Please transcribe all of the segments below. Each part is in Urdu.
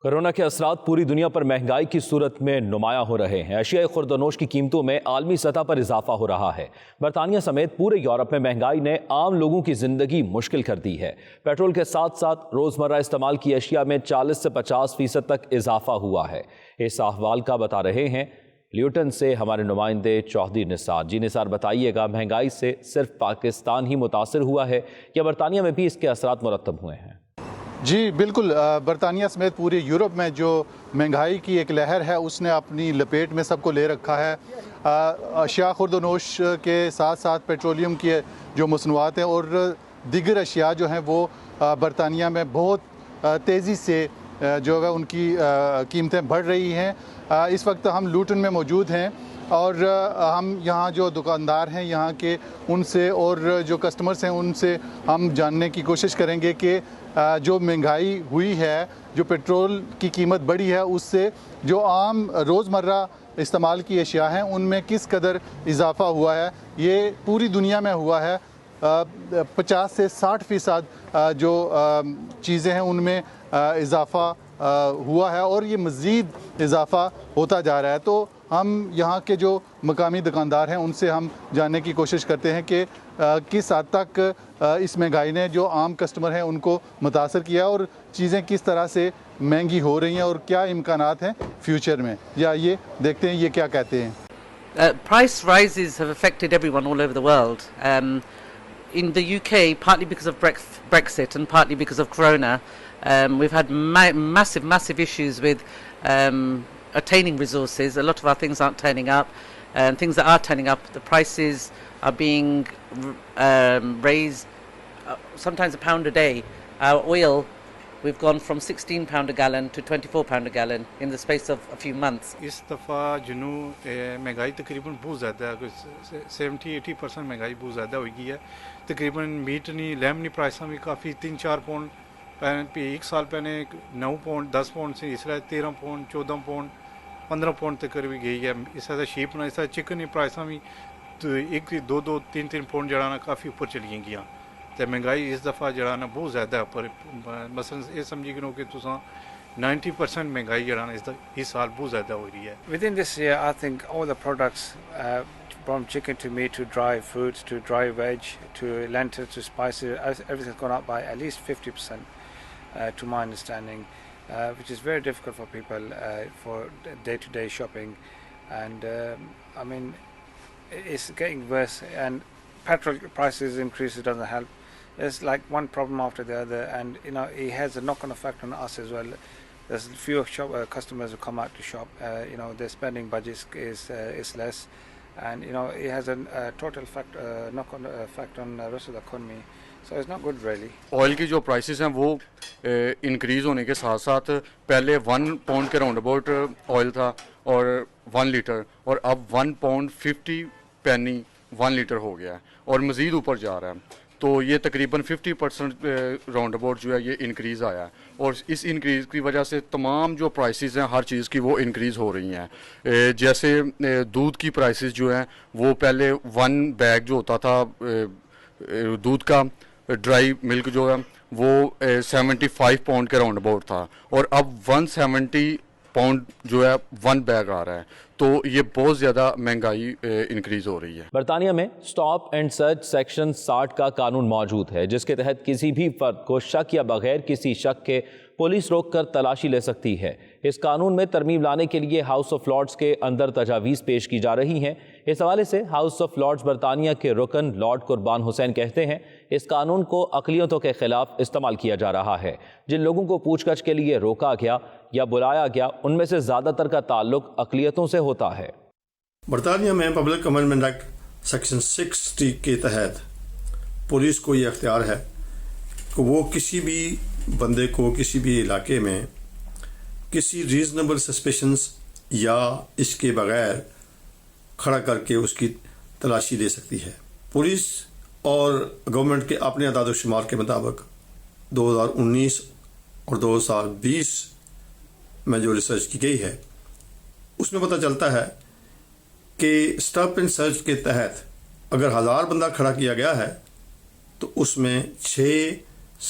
کورونا کے اثرات پوری دنیا پر مہنگائی کی صورت میں نمایاں ہو رہے ہیں۔ اشیاء خورد و نوش کی قیمتوں میں عالمی سطح پر اضافہ ہو رہا ہے۔ برطانیہ سمیت پورے یورپ میں مہنگائی نے عام لوگوں کی زندگی مشکل کر دی ہے۔ پیٹرول کے ساتھ ساتھ روزمرہ استعمال کی اشیاء میں 40 سے 50% تک اضافہ ہوا ہے۔ اس احوال کا بتا رہے ہیں لیوٹن سے ہمارے نمائندے چوہدری نثار۔ جی نثار، بتائیے گا مہنگائی سے صرف پاکستان ہی متاثر ہوا ہے یا برطانیہ میں بھی اس کے اثرات مرتب ہوئے ہیں؟ جی بالکل، برطانیہ سمیت پورے یورپ میں جو مہنگائی کی ایک لہر ہے اس نے اپنی لپیٹ میں سب کو لے رکھا ہے۔ اشیاء خورد و نوش کے ساتھ ساتھ پیٹرولیم کی جو مصنوعات ہیں اور دیگر اشیاء جو ہیں وہ برطانیہ میں بہت تیزی سے جو ہے ان کی قیمتیں بڑھ رہی ہیں۔ اس وقت ہم لوٹن میں موجود ہیں اور ہم یہاں جو دکاندار ہیں یہاں کے ان سے اور جو کسٹمرز ہیں ان سے ہم جاننے کی کوشش کریں گے کہ جو مہنگائی ہوئی ہے، جو پیٹرول کی قیمت بڑھی ہے، اس سے جو عام روزمرہ استعمال کی اشیاء ہیں ان میں کس قدر اضافہ ہوا ہے۔ یہ پوری دنیا میں ہوا ہے۔ 50 سے 60% جو چیزیں ہیں ان میں اضافہ ہوا ہے اور یہ مزید اضافہ ہوتا جا رہا ہے۔ تو ہم یہاں کے جو مقامی دکاندار ہیں ان سے ہم جاننے کی کوشش کرتے ہیں کہ کس حد تک اس مہنگائی نے جو عام کسٹمر ہیں ان کو متاثر کیا اور چیزیں کس طرح سے مہنگی ہو رہی ہیں اور کیا امکانات ہیں فیوچر میں۔ یا یہ دیکھتے ہیں یہ کیا کہتے ہیں۔ Price rises have affected everyone all over the world. In the UK, partly because of Brexit and partly because of Corona, we've had massive issues with attaining resources. A lot of our things aren't turning up, and things that are turning up, the prices are being raised sometimes £1 a day. Our oil, we've gone from £16 a gallon to £24 a gallon in the space of a few months. اس دفعہ جنوں مہنگائی تقریباً بہت زیادہ ہے، 70-80% مہنگائی بہت زیادہ ہوئی گئی ہے۔ تقریباً میٹ نہیں لیمنی پرائساں بھی کافی 3-4 پاؤنڈ ایک سال پہلے 9 پاؤنڈ 10 پاؤنڈ سے اس طرح 13 پاؤنڈ 14 پاؤنڈ 15 پاؤنڈ تک بھی گئی ہے۔ اس طرح شیپ نہ اس طرح چکن کی پرائساں بھی 1-2-3 پاؤنڈ جڑانا کافی اوپر چلی گئی ہیں۔ تو مہنگائی اس دفعہ جڑانا بہت زیادہ ہے اوپر۔ مثلاً یہ سمجھی کرو کہ تساں 90% مہنگائی جڑانا اس سال بہت زیادہ ہو رہی ہے۔ Within this year, I think all the products from chicken to meat to dry fruits to dry veg to lentils to spices, everything's gone up by at least 50%, to my understanding, which is very difficult for people for day-to-day shopping. And I mean, it's getting worse. And petrol prices increases doesn't help. It's like one problem after the other, and it has a knock-on effect on us as well. There's fewer customers who come out to shop. Their spending budget is less, and it has a total knock-on effect on the rest of the economy. So it's not good really. Oil کی جو پرائسز ہیں وہ انکریز ہونے کے ساتھ ساتھ پہلے 1 پاؤنڈ کے راؤنڈ اباؤٹ آئل تھا اور 1 لیٹر، اور اب 1 پاؤنڈ 50 پینی 1 لیٹر ہو گیا ہے اور مزید اوپر جا رہا ہے۔ تو یہ تقریباً 50% راؤنڈ اباؤٹ جو ہے یہ انکریز آیا ہے، اور اس انکریز کی وجہ سے تمام جو پرائسز ہیں ہر چیز کی وہ انکریز ہو رہی ہیں۔ جیسے دودھ کی پرائسز جو ہیں وہ پہلے 1 بیگ جو ہوتا تھا دودھ کا ڈرائی ملک جو ہے وہ 75 پاؤنڈ کے راؤنڈ اباؤٹ تھا، اور اب 170 پاؤنڈ جو ہے 1 بیگ آ رہا ہے۔ تو یہ بہت زیادہ مہنگائی انکریز ہو رہی ہے۔ برطانیہ میں اسٹاپ اینڈ سرچ سیکشن 60 کا قانون موجود ہے، جس کے تحت کسی بھی فرد کو شک یا بغیر کسی شک کے پولیس روک کر تلاشی لے سکتی ہے۔ اس قانون میں ترمیم لانے کے لیے ہاؤس آف لارڈز کے اندر تجاویز پیش کی جا رہی ہیں۔ اس حوالے سے ہاؤس آف لارڈز برطانیہ کے رکن لارڈ قربان حسین کہتے ہیں اس قانون کو اقلیتوں کے خلاف استعمال کیا جا رہا ہے۔ جن لوگوں کو پوچھ گچھ کے لیے روکا گیا یا بلایا گیا ان میں سے زیادہ تر کا تعلق اقلیتوں سے ہوتا ہے۔ برطانیہ میں پبلک امنڈمنٹ ایکٹ سیکشن 60 کے تحت پولیس کو یہ اختیار ہے کہ وہ کسی بھی بندے کو کسی بھی علاقے میں کسی ریزنیبل سسپیشنز یا اس کے بغیر کھڑا کر کے اس کی تلاشی لے سکتی ہے۔ پولیس اور گورنمنٹ کے اپنے اعداد و شمار کے مطابق 2019 اور 2020 میں جو ریسرچ کی گئی ہے اس میں پتہ چلتا ہے کہ اسٹاپ اینڈ سرچ کے تحت اگر 1000 بندہ کھڑا کیا گیا ہے تو اس میں 6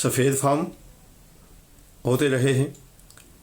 سفید فام ہوتے رہے ہیں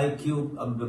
IQ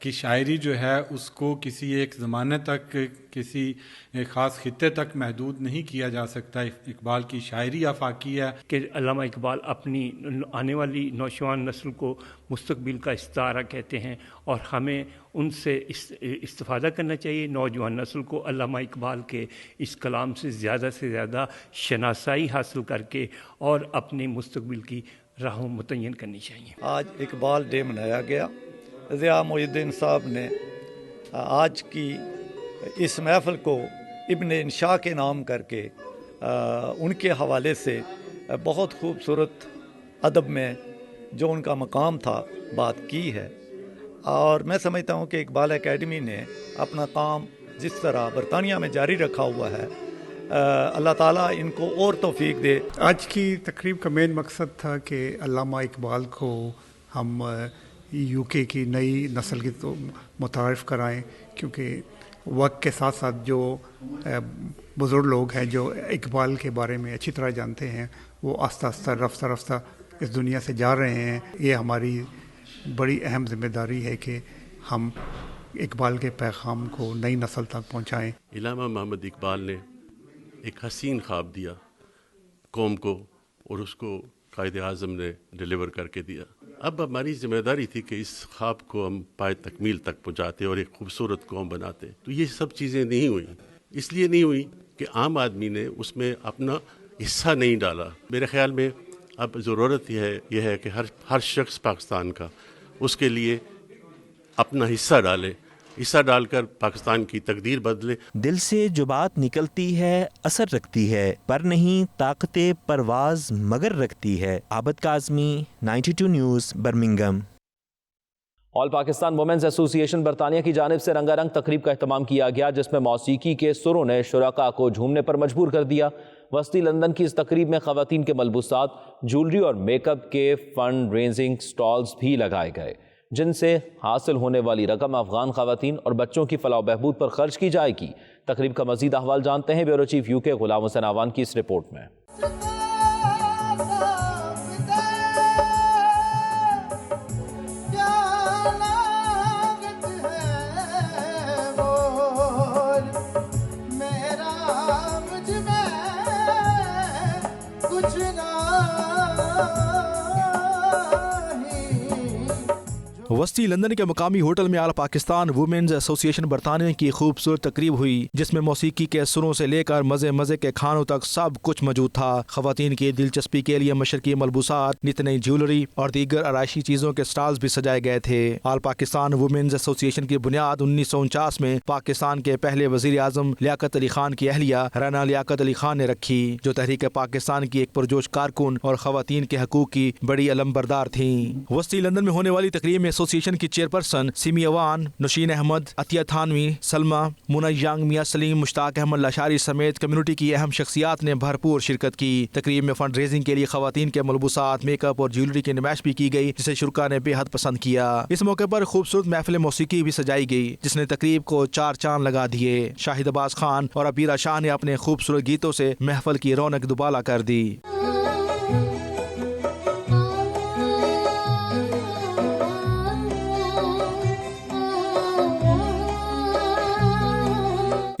کہ شاعری جو ہے اس کو کسی ایک زمانے تک کسی خاص خطے تک محدود نہیں کیا جا سکتا. اقبال کی شاعری آفاقی ہے. کہ علامہ اقبال اپنی آنے والی نوجوان نسل کو مستقبل کا استعارہ کہتے ہیں اور ہمیں ان سے استفادہ کرنا چاہیے. نوجوان نسل کو علامہ اقبال کے اس کلام سے زیادہ شناسائی حاصل کر کے اور اپنے مستقبل کی راہوں متعین کرنی چاہیے. آج اقبال ڈے منایا گیا. ضیاء محی الدین صاحب نے آج کی اس محفل کو ابن انشاء کے نام کر کے ان کے حوالے سے بہت خوبصورت ادب میں جو ان کا مقام تھا بات کی ہے. اور میں سمجھتا ہوں کہ اقبال اکیڈمی نے اپنا کام جس طرح برطانیہ میں جاری رکھا ہوا ہے اللہ تعالیٰ ان کو اور توفیق دے. آج کی تقریب کا مین مقصد تھا کہ علامہ اقبال کو ہم یو کے کی نئی نسل کی تو متعارف کرائیں، کیونکہ وقت کے ساتھ ساتھ جو بزرگ لوگ ہیں جو اقبال کے بارے میں اچھی طرح جانتے ہیں وہ آہستہ رفتہ اس دنیا سے جا رہے ہیں. یہ ہماری بڑی اہم ذمہ داری ہے کہ ہم اقبال کے پیغام کو نئی نسل تک پہنچائیں. علامہ محمد اقبال نے ایک حسین خواب دیا قوم کو اور اس کو قائد اعظم نے ڈیلیور کر کے دیا. اب ہماری ذمہ داری تھی کہ اس خواب کو ہم پائے تکمیل تک پہنچاتے اور ایک خوبصورت قوم بناتے. تو یہ سب چیزیں نہیں ہوئیں. اس لیے نہیں ہوئی کہ عام آدمی نے اس میں اپنا حصہ نہیں ڈالا. میرے خیال میں اب ضرورت یہ ہے کہ ہر شخص پاکستان کا اس کے لیے اپنا حصہ ڈالے، حصہ ڈال کر پاکستان کی تقدیر بدلے. دل سے جو بات نکلتی ہے اثر رکھتی ہے، پر نہیں طاقت پرواز مگر رکھتی ہے. عابد کاظمی، 92 نیوز، برمنگھم. آل پاکستان وومنز ایسوسی ایشن برطانیہ کی جانب سے رنگا رنگ تقریب کا اہتمام کیا گیا جس میں موسیقی کے سروں نے شرکاء کو جھومنے پر مجبور کر دیا. وسطی لندن کی اس تقریب میں خواتین کے ملبوسات، جولری اور میک اپ کے فنڈ ریزنگ سٹالز بھی لگائے گئے جن سے حاصل ہونے والی رقم افغان خواتین اور بچوں کی فلاح و بہبود پر خرچ کی جائے گی. تقریب کا مزید احوال جانتے ہیں بیورو چیف یو کے غلام حسین آوان کی اس رپورٹ میں. وسطی لندن کے مقامی ہوٹل میں آل پاکستان وومنز ایسوسی ایشن برطانیہ کی خوبصورت تقریب ہوئی جس میں موسیقی کے سروں سے لے کر مزے کے کھانوں تک سب کچھ موجود تھا. خواتین کی دلچسپی کے لیے مشرقی ملبوسات، نت نئی جیولری اور دیگر آرائشی چیزوں کے سٹالز بھی سجائے گئے تھے. آل پاکستان وومنز ایسوسی ایشن کی بنیاد 1949 میں پاکستان کے پہلے وزیر اعظم لیاقت علی خان کی اہلیہ رانا لیاقت علی خان نے رکھی جو تحریک پاکستان کی ایک پرجوش کارکن اور خواتین کے حقوق کی بڑی علمبردار تھیں. وسطی لندن میں ہونے والی تقریب میں ایسوسی ایشن کی چیئرپرسن سیمی اوان، نوشین احمد، عطیہ تھانوی، سلمہ، مونا یانگ، میاں سلیم، مشتاق احمد لاشاری سمیت کمیونٹی کی اہم شخصیات نے بھرپور شرکت کی. تقریب میں فنڈ ریزنگ کے لیے خواتین کے ملبوسات، میک اپ اور جیولری کی نمائش بھی کی گئی جسے شرکاء نے بے حد پسند کیا. اس موقع پر خوبصورت محفل موسیقی بھی سجائی گئی جس نے تقریب کو 4 چاند لگا دیے. شاہد عباس خان اور عبیرہ شاہ نے اپنے خوبصورت گیتوں سے محفل کی رونق دوبالا کر دی.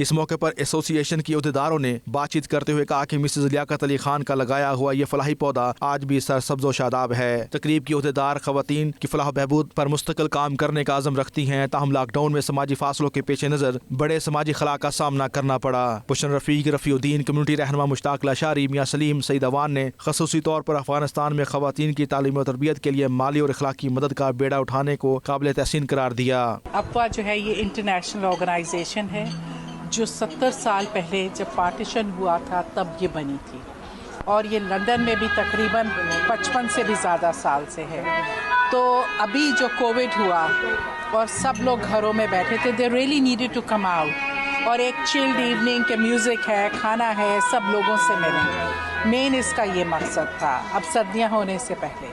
اس موقع پر ایسوسی ایشن کی عہدیداروں نے بات چیت کرتے ہوئے کہا کہ مسز لیاقت علی خان کا لگایا ہوا یہ فلاحی پودا آج بھی سرسبز و شاداب ہے. تقریب کی عہدیدار خواتین کی فلاح و بہبود پر مستقل کام کرنے کا عزم رکھتی ہیں. تاہم لاک ڈاؤن میں سماجی فاصلوں کے پیش نظر بڑے سماجی خلا کا سامنا کرنا پڑا. پشن رفیق، رفیع الدین، کمیونٹی رہنما مشتاق لاشاری، میاں سلیم، سعید اوان نے خصوصی طور پر افغانستان میں خواتین کی تعلیم و تربیت کے لیے مالی اور اخلاقی مدد کا بیڑا اٹھانے کو قابل تحسین قرار دیا. افوا جو ہے یہ انٹرنیشنل آرگنائزیشن ہے جو 70 سال پہلے جب پارٹیشن ہوا تھا تب یہ بنی تھی اور یہ لندن میں بھی تقریباً 55 سے بھی زیادہ سال سے ہے. تو ابھی جو کووڈ ہوا اور سب لوگ گھروں میں بیٹھے تھے، they really needed to come out اور ایک چلڈ ایوننگ کے میوزک ہے، کھانا ہے، سب لوگوں سے ملیں. مین اس کا یہ مقصد تھا اب سردیاں ہونے سے پہلے.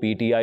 PTI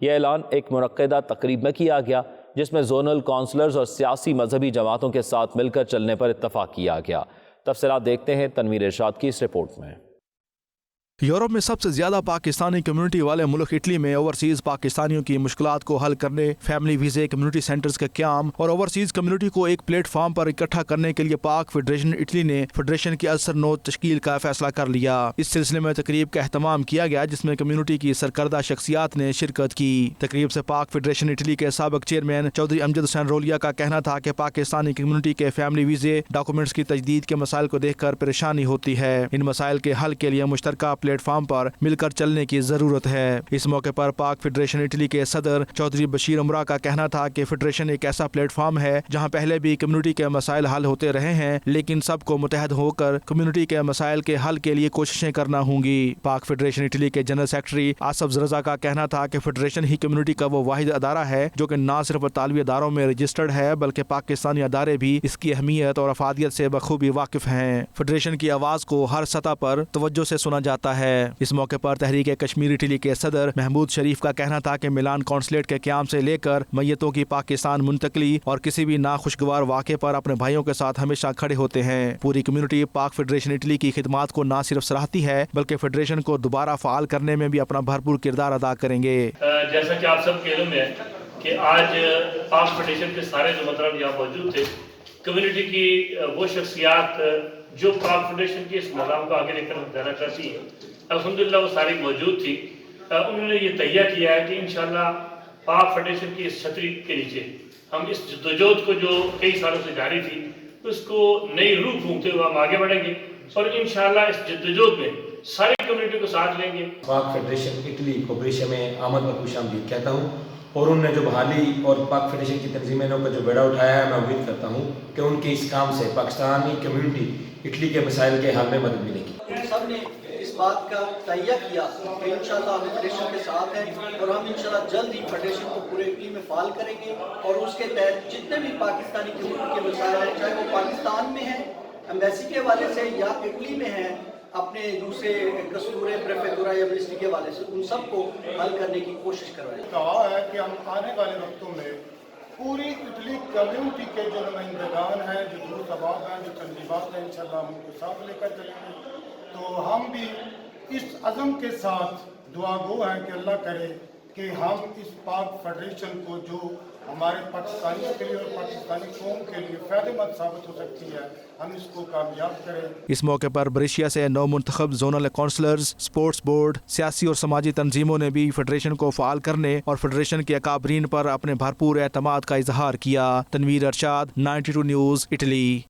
یہ اعلان ایک منعقدہ تقریب میں کیا گیا جس میں زونل کونسلرز اور سیاسی مذہبی جماعتوں کے ساتھ مل کر چلنے پر اتفاق کیا گیا۔ تفصیلات دیکھتے ہیں تنویر ارشاد کی اس رپورٹ میں۔ یورپ میں سب سے زیادہ پاکستانی کمیونٹی والے ملک اٹلی میں اوورسیز پاکستانیوں کی مشکلات کو حل کرنے فیملی ویزے کمیونٹی سینٹرز کا قیام اور اوورسیز کمیونٹی کو ایک پلیٹ فارم پر اکٹھا کرنے کے لیے پاک فیڈریشن اٹلی نے فیڈریشن کی اثر نو تشکیل کا فیصلہ کر لیا۔ اس سلسلے میں تقریب کا اہتمام کیا گیا جس میں کمیونٹی کی سرکردہ شخصیات نے شرکت کی۔ تقریب سے پاک فیڈریشن اٹلی کے سابق چیئرمین چودھری امجد حسین رولیا کا کہنا تھا کہ پاکستانی کمیونٹی کے فیملی ویزے ڈاکومنٹس کی تجدید کے مسائل کو دیکھ کر پریشانی ہوتی ہے۔ ان مسائل کے حل کے لیے مشترکہ پلیٹ فارم پر مل کر چلنے کی ضرورت ہے۔ اس موقع پر پاک فیڈریشن اٹلی کے صدر چودھری بشیر امرا کا کہنا تھا کہ فیڈریشن ایک ایسا پلیٹ فارم ہے جہاں پہلے بھی کمیونٹی کے مسائل حل ہوتے رہے ہیں، لیکن سب کو متحد ہو کر کمیونٹی کے مسائل کے حل کے لیے کوششیں کرنا ہوں گی۔ پاک فیڈریشن اٹلی کے جنرل سیکرٹری آصف رضا کا کہنا تھا کہ فیڈریشن ہی کمیونٹی کا وہ واحد ادارہ ہے جو کہ نہ صرف اطالوی اداروں میں رجسٹرڈ ہے بلکہ پاکستانی ادارے بھی اس کی اہمیت اور افادیت سے بخوبی واقف ہیں۔ فیڈریشن کی آواز کو ہر سطح پر توجہ سے سنا جاتا ہے۔ اس موقع پر تحریک کشمیر اٹلی کے صدر محمود شریف کا کہنا تھا کہ ملان کونسلیٹ کے قیام سے لے کر میتوں کی پاکستان منتقلی اور کسی بھی ناخوشگوار واقعے پر اپنے بھائیوں کے ساتھ ہمیشہ کھڑے ہوتے ہیں۔ پوری کمیونٹی پاک فیڈریشن اٹلی کی خدمات کو نہ صرف سراہتی ہے بلکہ فیڈریشن کو دوبارہ فعال کرنے میں بھی اپنا بھرپور کردار ادا کریں گے۔ جیسا کہ آپ سب کے علم ہے کہ آج پاک فیڈریشن کے سارے جو مطلب یہاں موجود تھے، کمیونٹی کی وہ شخصیات جو پاک فیڈریشن کے اس نظام کو آگے لے کر جانا چاہتی ہیں، الحمدللہ وہ ساری موجود تھی۔ انہوں نے یہ تیہ کیا ہے کہ انشاءاللہ پاک فیڈریشن کی اس چھتری کے نیچے ہم اس جدوجہد کو جو کئی سالوں سے جاری تھی اس کو نئی روح پھونکتے ہوئے ہم آگے بڑھیں گے اور انشاءاللہ اس جدوجہد میں ساری کمیونٹی کو ساتھ لیں گے۔ پاک فیڈریشن اٹلی کو بریشیا میں آمد و خوش آمدید کہتا ہوں اور انہوں نے جو بحالی اور پاک فیڈریشن کی تنظیموں کا جو بیڑا اٹھایا ہے، میں امید کرتا ہوں کہ ان کے اس کام سے پاکستانی کمیونٹی اٹلی کے مسائل کے حل میں مدد ملے گی۔ سب نے اس بات کا تہیہ کیا کہ انشاءاللہ ہم فیڈریشن کے ساتھ ہیں اور ہم انشاءاللہ جلد ہی فیڈریشن کو پورے اٹلی میں فعال کریں گے اور اس کے تحت جتنے بھی پاکستانی کمیونٹی کے مسائل ہیں، چاہے وہ پاکستان میں ہیں ایمبیسی کے حوالے سے یا اٹلی میں ہیں اپنے دوسرے قصورے پریفیکٹورا یا منسٹری کے حوالے سے، ان سب کو حل کرنے کی کوشش کروائیں۔ کہا ہے کہ ہم آنے والے وقتوں میں پوری اٹلی کمیونٹی کے جو نمائندگان ہیں، جو دور دباؤ ہیں، جو تنظیمات ہیں، انشاءاللہ ہم ان کو ساتھ لے کر چلیں گے۔ تو ہم بھی اس عزم کے ساتھ دعا گو ہیں کہ اللہ کرے کہ ہم اس پاک فیڈریشن کو جو ہمارے پاکستانیوں کے لیے اور پاکستانی قوم کے لیے فائدہ مند ثابت ہو سکتی ہے، ہم اس کو کامیاب کریں۔ اس موقع پر بریشیا سے نو منتخب زونل کونسلرز، سپورٹس بورڈ، سیاسی اور سماجی تنظیموں نے بھی فیڈریشن کو فعال کرنے اور فیڈریشن کے اکابرین پر اپنے بھرپور اعتماد کا اظہار کیا۔ تنویر ارشاد، 92 نیوز، اٹلی۔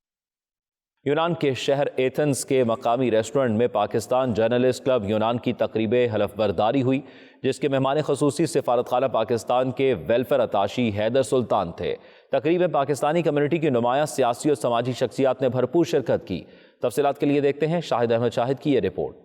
یونان کے شہر ایتھنز کے مقامی ریسٹورنٹ میں پاکستان جرنلسٹ کلب یونان کی تقریب حلف برداری ہوئی جس کے مہمان خصوصی سفارت خانہ پاکستان کے ویلفیئر اتاشی حیدر سلطان تھے۔ تقریب میں پاکستانی کمیونٹی کی نمایاں سیاسی اور سماجی شخصیات نے بھرپور شرکت کی۔ تفصیلات کے لیے دیکھتے ہیں شاہد احمد شاہد کی یہ رپورٹ۔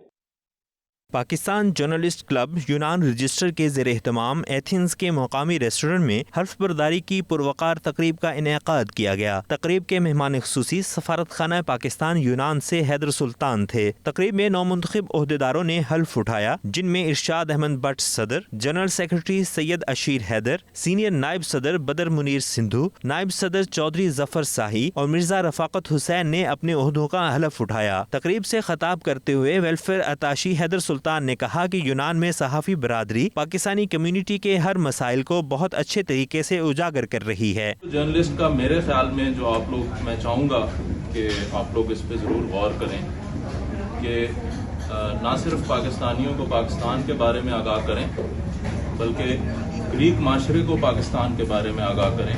پاکستان جرنلسٹ کلب یونان رجسٹر کے زیر اہتمام ایتھنز کے مقامی ریسٹورنٹ میں حلف برداری کی پروقار تقریب کا انعقاد کیا گیا۔ تقریب کے مہمان خصوصی سفارت خانہ پاکستان یونان سے حیدر سلطان تھے۔ تقریب میں نو منتخب عہدیداروں نے حلف اٹھایا جن میں ارشاد احمد بٹ صدر، جنرل سیکرٹری سید اشیر حیدر، سینئر نائب صدر بدر منیر سندھو، نائب صدر چودھری ظفر ساہی اور مرزا رفاقت حسین نے اپنے عہدوں کا حلف اٹھایا۔ تقریب سے خطاب کرتے ہوئے ویلفیئر اتاشی حیدر سلطان نے کہا کہ یونان میں صحافی برادری پاکستانی کمیونٹی کے ہر مسائل کو بہت اچھے طریقے سے اجاگر کر رہی ہے۔ جرنلسٹ کا میرے خیال میں جو آپ لوگ، میں چاہوں گا کہ آپ لوگ اس پہ ضرور غور کریں کہ نہ صرف پاکستانیوں کو پاکستان کے بارے میں آگاہ کریں بلکہ گریک معاشرے کو پاکستان کے بارے میں آگاہ کریں،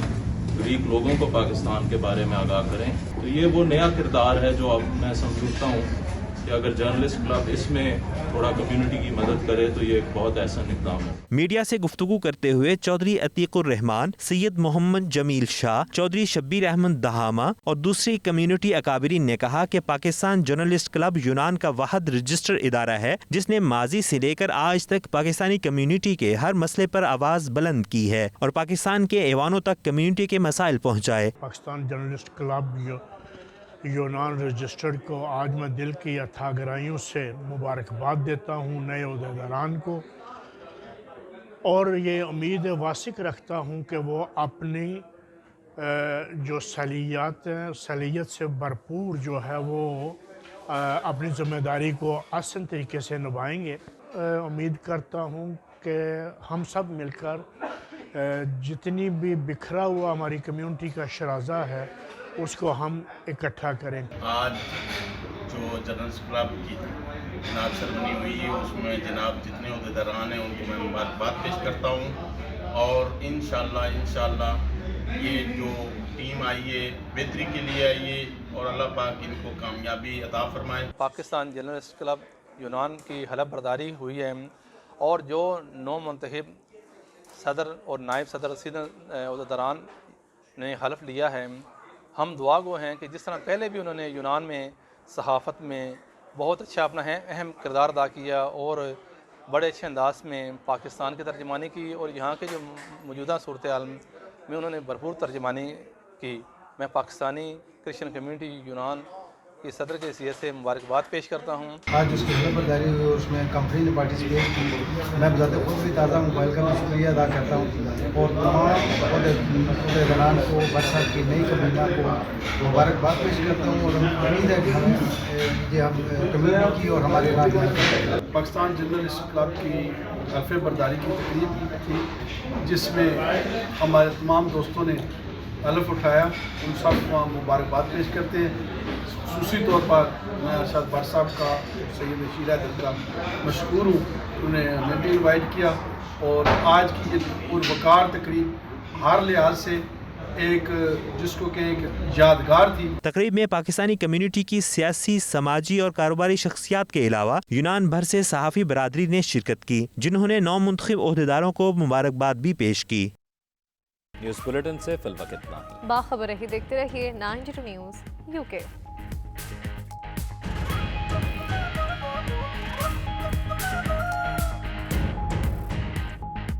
گریک لوگوں کو پاکستان کے بارے میں آگاہ کریں۔ تو یہ وہ نیا کردار ہے جو اب میں سمجھتا ہوں کہ اگر جرنلسٹ کلب اس میں تھوڑا کمیونٹی کی مدد کرے تو یہ ایک بہت احسن اقدام ہے۔ میڈیا سے گفتگو کرتے ہوئے چودھری عتیق الرحمان، سید محمد جمیل شاہ، چودھری شبیر احمد دہامہ اور دوسری کمیونٹی اکابرین نے کہا کہ پاکستان جرنلسٹ کلب یونان کا واحد رجسٹر ادارہ ہے جس نے ماضی سے لے کر آج تک پاکستانی کمیونٹی کے ہر مسئلے پر آواز بلند کی ہے اور پاکستان کے ایوانوں تک کمیونٹی کے مسائل پہنچائے۔ پاکستان جرنلسٹ کلب یونان رجسٹرڈ کو آج میں دل کی اتھا گرائیوں سے مبارکباد دیتا ہوں، نئے عہدیداران کو اور یہ امید واثق رکھتا ہوں کہ وہ اپنی جو صلاحیت سے بھرپور جو ہے وہ اپنی ذمہ داری کو آسان طریقے سے نبھائیں گے. امید کرتا ہوں کہ ہم سب مل کر جتنی بھی بکھرا ہوا ہماری کمیونٹی کا شرازہ ہے اس کو ہم اکٹھا کریں. آج جو جنرلز کلب کی جناب سرمنی ہوئی ہے اس میں جناب جتنے عہدیداران ہیں ان کو میں مبارکباد پیش کرتا ہوں اور انشاءاللہ یہ جو ٹیم آئی ہے بہتری کے لیے آئی ہے اور اللہ پاک ان کو کامیابی عطا فرمائے. پاکستان جنرلز کلب یونان کی حلف برداری ہوئی ہے اور جو نو منتخب صدر اور نائب صدر سینئر عہدیداران نے حلف لیا ہے، ہم دعا گو ہیں کہ جس طرح پہلے بھی انہوں نے یونان میں صحافت میں بہت اچھا اپنا اہم کردار ادا کیا اور بڑے اچھے انداز میں پاکستان کی ترجمانی کی اور یہاں کے جو موجودہ صورتحال میں انہوں نے بھرپور ترجمانی کی. میں پاکستانی کرسچن کمیونٹی یونان کی صدر کے حیثیت سے مبارکباد پیش کرتا ہوں. آج اس کی حلف برداری ہوئی اور اس میں کمپنی نے پارٹیسپیٹ کی. میں بذات خود بھی تازہ موبائل کا بھی شکریہ ادا کرتا ہوں اور تمام عہدیداران کو برسات کی نئی کابینہ کو مبارکباد پیش کرتا ہوں اور امید ہے کہ ہم کمیونٹی کی اور ہمارے علاقے پاکستان جنرلز کلب کی حلف برداری کی تقریب تھی جس میں ہمارے تمام دوستوں نے حلف اٹھایا. ان سب کو مبارکباد پیش کرتے ہیں. خصوصی طور پر میں ارشاد بٹ صاحب کا سید شیرہ دل کا مشکور ہوں. انہوں نے ہمیں بھی انوائٹ کیا اور آج کی یہ پروقار تقریب ہر لحاظ سے ایک جس کو کہ ایک یادگار تھی. تقریب میں پاکستانی کمیونٹی کی سیاسی، سماجی اور کاروباری شخصیات کے علاوہ یونان بھر سے صحافی برادری نے شرکت کی جنہوں نے نو منتخب عہدیداروں کو مبارکباد بھی پیش کی. نیوز بلیٹن سے فی الوقت اتنا ہی. باخبر رہی دیکھتے رہیے 92 نیوز UK.